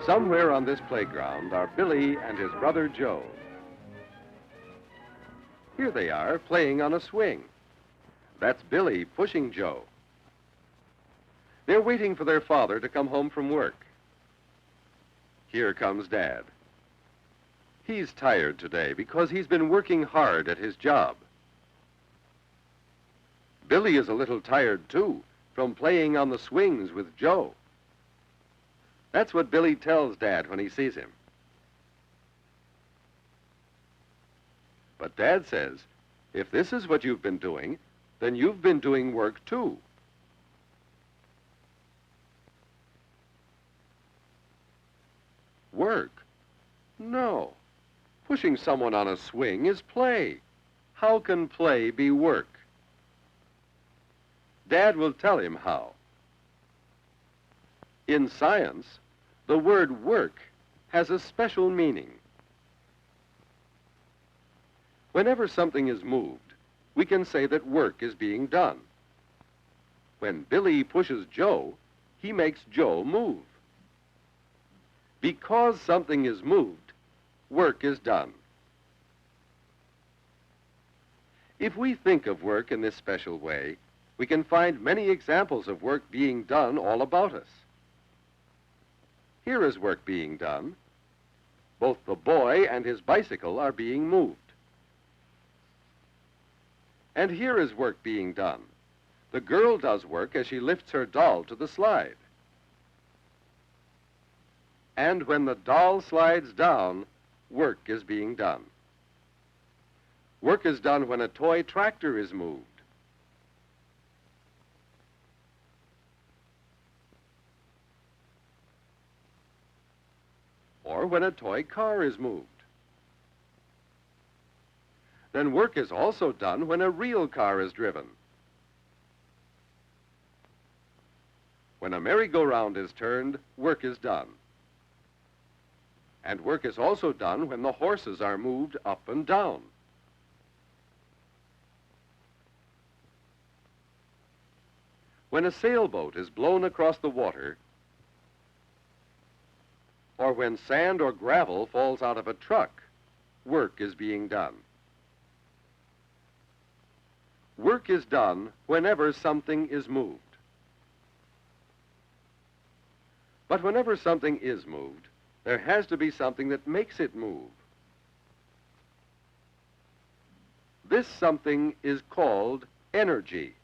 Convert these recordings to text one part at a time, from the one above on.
Somewhere on this playground are Billy and his brother Joe. Here they are, playing on a swing. That's Billy pushing Joe. They're waiting for their father to come home from work. Here comes Dad. He's tired today because he's been working hard at his job. Billy is a little tired, too, from playing on the swings with Joe. That's what Billy tells Dad when he sees him. But Dad says, if this is what you've been doing, then you've been doing work, too. Work? No. Pushing someone on a swing is play. How can play be work? Dad will tell him how. In science, the word work has a special meaning. Whenever something is moved, we can say that work is being done. When Billy pushes Joe, he makes Joe move. Because something is moved, work is done. If we think of work in this special way, we can find many examples of work being done all about us. Here is work being done. Both the boy and his bicycle are being moved. And here is work being done. The girl does work as she lifts her doll to the slide. And when the doll slides down, work is being done. Work is done when a toy tractor is moved. Or when a toy car is moved. Then work is also done when a real car is driven. When a merry-go-round is turned, work is done. And work is also done when the horses are moved up and down. When a sailboat is blown across the water, or when sand or gravel falls out of a truck, work is being done. Work is done whenever something is moved. But whenever something is moved, there has to be something that makes it move. This something is called energy.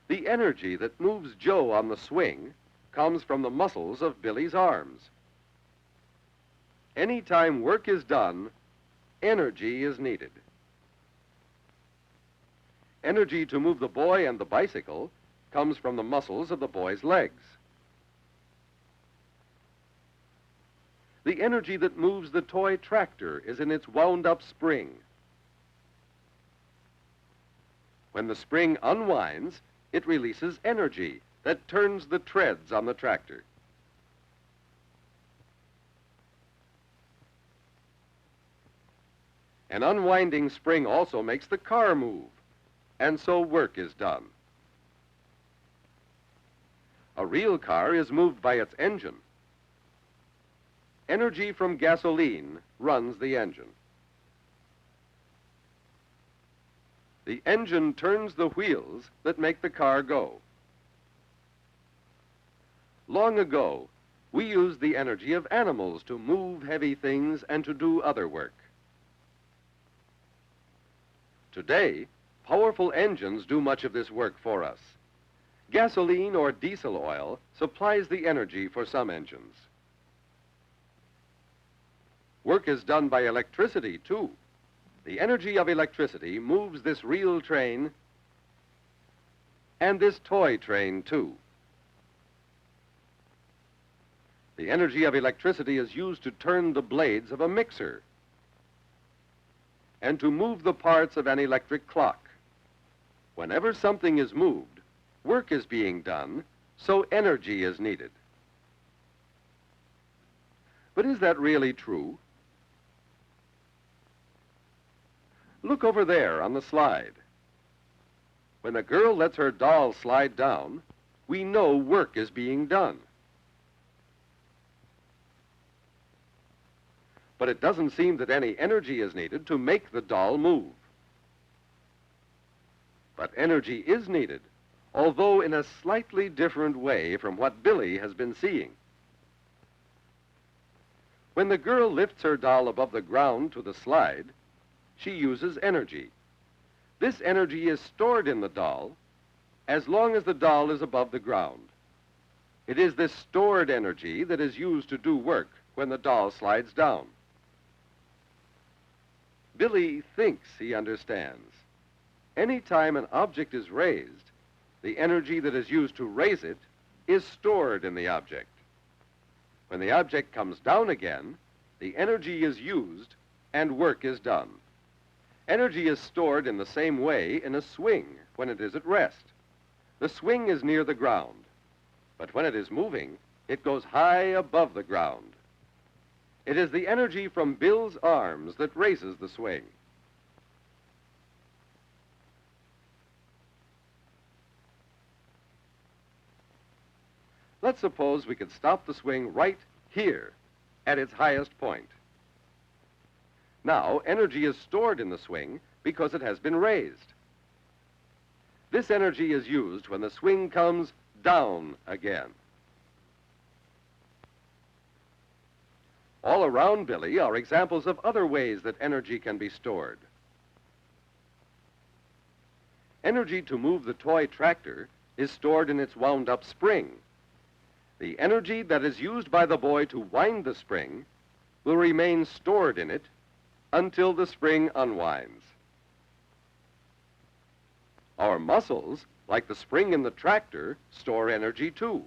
The energy that moves Joe on the swing comes from the muscles of Billy's arms. Anytime work is done, energy is needed. Energy to move the boy and the bicycle comes from the muscles of the boy's legs. The energy that moves the toy tractor is in its wound-up spring. When the spring unwinds, it releases energy that turns the treads on the tractor. An unwinding spring also makes the car move, and so work is done. A real car is moved by its engine. Energy from gasoline runs the engine. The engine turns the wheels that make the car go. Long ago, we used the energy of animals to move heavy things and to do other work. Today, powerful engines do much of this work for us. Gasoline or diesel oil supplies the energy for some engines. Work is done by electricity, too. The energy of electricity moves this real train and this toy train, too. The energy of electricity is used to turn the blades of a mixer and to move the parts of an electric clock. Whenever something is moved, work is being done, so energy is needed. But is that really true? Look over there on the slide. When a girl lets her doll slide down, we know work is being done. but it doesn't seem that any energy is needed to make the doll move. But energy is needed, although in a slightly different way from what Billy has been seeing. When the girl lifts her doll above the ground to the slide, she uses energy. This energy is stored in the doll as long as the doll is above the ground. It is this stored energy that is used to do work when the doll slides down. Billy thinks he understands. Any time an object is raised, the energy that is used to raise it is stored in the object. When the object comes down again, the energy is used and work is done. Energy is stored in the same way in a swing when it is at rest. The swing is near the ground, but when it is moving, it goes high above the ground. It is the energy from Bill's arms that raises the swing. Let's suppose we could stop the swing right here at its highest point. Now, energy is stored in the swing because it has been raised. This energy is used when the swing comes down again. All around Billy are examples of other ways that energy can be stored. Energy to move the toy tractor is stored in its wound-up spring. The energy that is used by the boy to wind the spring will remain stored in it until the spring unwinds. Our muscles, like the spring in the tractor, store energy too.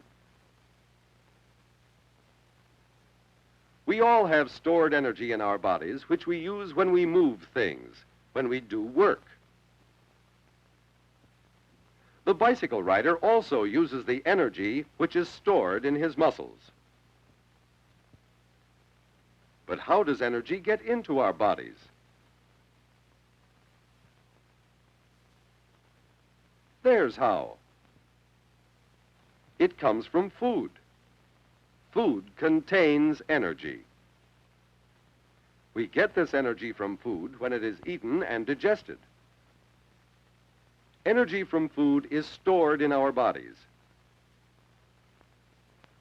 We all have stored energy in our bodies which we use when we move things, when we do work. The bicycle rider also uses the energy which is stored in his muscles. But how does energy get into our bodies? There's how. It comes from food. Food contains energy. We get this energy from food when it is eaten and digested. Energy from food is stored in our bodies.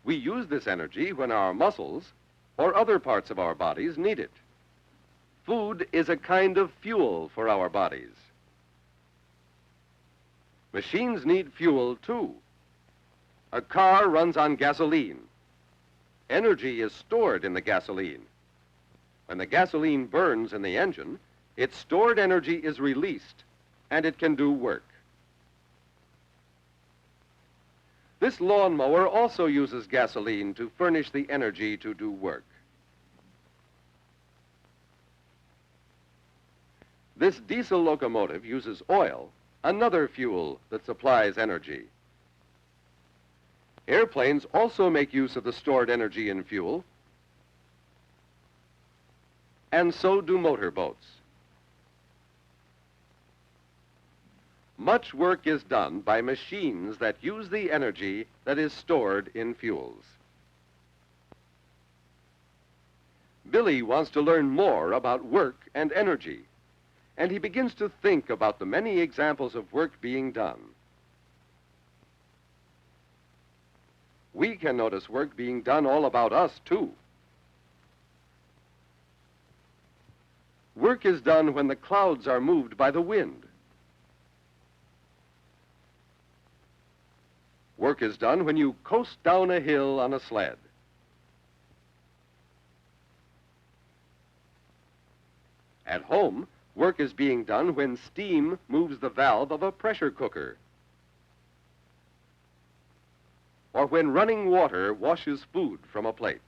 We use this energy when our muscles or other parts of our bodies need it. Food is a kind of fuel for our bodies. Machines need fuel too. A car runs on gasoline. Energy is stored in the gasoline. When the gasoline burns in the engine, its stored energy is released, and it can do work. This lawnmower also uses gasoline to furnish the energy to do work. This diesel locomotive uses oil, another fuel that supplies energy. Airplanes also make use of the stored energy in fuel, and so do motorboats. Much work is done by machines that use the energy that is stored in fuels. Billy wants to learn more about work and energy, and he begins to think about the many examples of work being done. We can notice work being done all about us, too. Work is done when the clouds are moved by the wind. Work is done when you coast down a hill on a sled. At home, work is being done when steam moves the valve of a pressure cooker, or when running water washes food from a plate.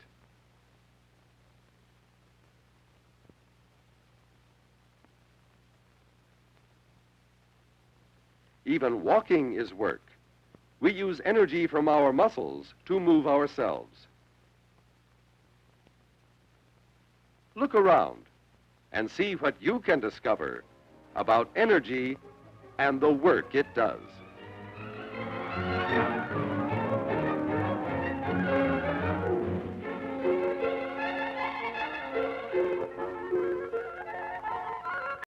Even walking is work. We use energy from our muscles to move ourselves. Look around and see what you can discover about energy and the work it does.